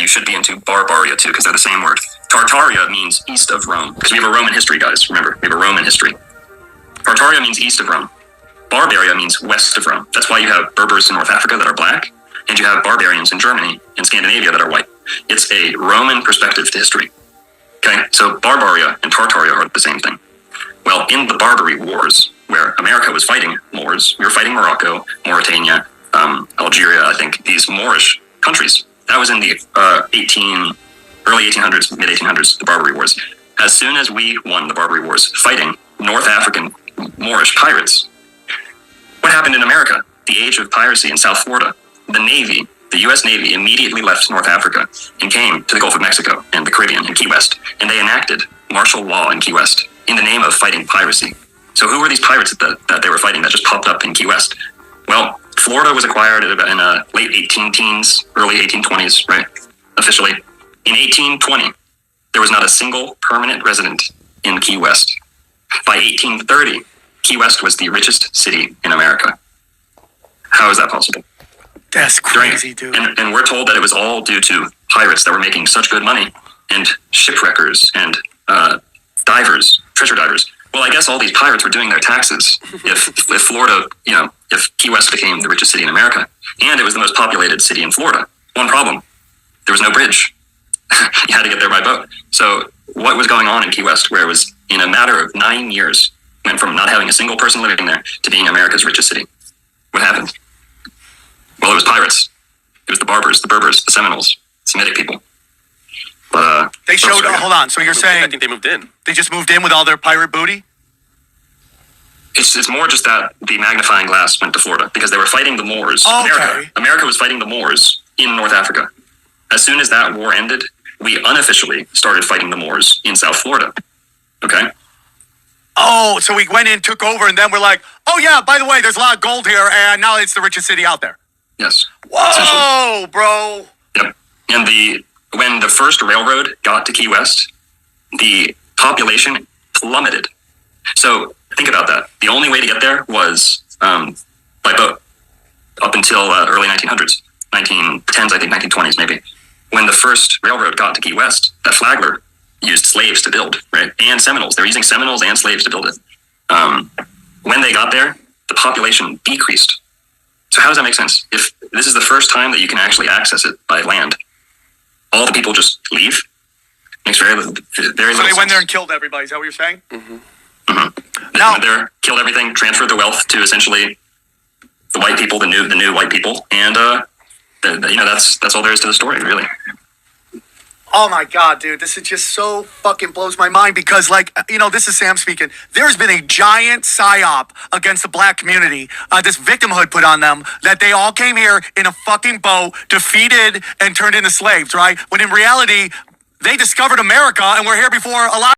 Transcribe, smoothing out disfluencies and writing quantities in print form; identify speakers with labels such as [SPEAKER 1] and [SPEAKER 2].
[SPEAKER 1] you should be into Barbaria too, because they're the same word. Tartaria means east of Rome, because we have a Roman history, guys. Remember, we have a Roman history. Tartaria means east of Rome. Barbaria means west of Rome. That's why you have Berbers in North Africa that are black, and you have barbarians in Germany and Scandinavia that are white. It's a Roman perspective to history. Okay, so Barbaria and Tartaria are the same thing. Well, in the Barbary Wars, where America was fighting Moors, we were fighting Morocco, Mauritania, Algeria, I think, these Moorish countries. That was in the early 1800s, mid 1800s, the Barbary Wars. As soon as we won the Barbary Wars, fighting North African Moorish pirates, what happened in America? The age of piracy in South Florida. The Navy, the U.S. Navy, immediately left North Africa and came to the Gulf of Mexico and the Caribbean and Key West, and they enacted martial law in Key West in the name of fighting piracy. So who were these pirates that they were fighting that just popped up in Key West? Well, Florida was acquired in late 18-teens, early 1820s, right? Officially. In 1820, there was not a single permanent resident in Key West. By 1830, Key West was the richest city in America. How is that possible?
[SPEAKER 2] That's crazy, dude.
[SPEAKER 1] And we're told that it was all due to pirates that were making such good money, and shipwreckers and divers, treasure divers. Well, I guess all these pirates were doing their taxes if Florida, if Key West became the richest city in America, and it was the most populated city in Florida. One problem, there was no bridge. You had to get there by boat. So what was going on in Key West, where it was in a matter of 9 years, went from not having a single person living there to being America's richest city? What happened? Well, it was pirates. It was the Barbers, the Berbers, the Seminoles, Semitic people. But
[SPEAKER 2] they showed. Hold on. So you're saying?
[SPEAKER 3] I think they moved in.
[SPEAKER 2] They just moved in with all their pirate booty.
[SPEAKER 1] It's more just that the magnifying glass went to Florida because they were fighting the Moors.
[SPEAKER 2] Okay.
[SPEAKER 1] America was fighting the Moors in North Africa. As soon as that war ended, we unofficially started fighting the Moors in South Florida. Okay.
[SPEAKER 2] Oh, so we went in, took over, and then we're like, oh yeah, by the way, there's a lot of gold here, and now it's the richest city out there.
[SPEAKER 1] Yes.
[SPEAKER 2] Whoa, bro.
[SPEAKER 1] Yep. And when the first railroad got to Key West, the population plummeted. So think about that. The only way to get there was by boat up until early 1900s, 1910s, I think 1920s maybe. When the first railroad got to Key West, that Flagler used slaves to build, right? And Seminoles. They were using Seminoles and slaves to build it. When they got there, the population decreased. So how does that make sense? If this is the first time that you can actually access it by land, all the people just leave? Makes very little
[SPEAKER 2] So they
[SPEAKER 1] sense.
[SPEAKER 2] went there and killed everybody. Is that what you're saying?
[SPEAKER 1] Mm-hmm. Mm-hmm. They went there, killed everything, transferred the wealth to essentially the white people, the new white people, and that's all there is to the story, really.
[SPEAKER 2] Oh my God, dude, this is just so fucking blows my mind because, this is Sam speaking. There's been a giant psyop against the black community, this victimhood put on them, that they all came here in a fucking boat, defeated and turned into slaves, right? When in reality, they discovered America and were here before a lot.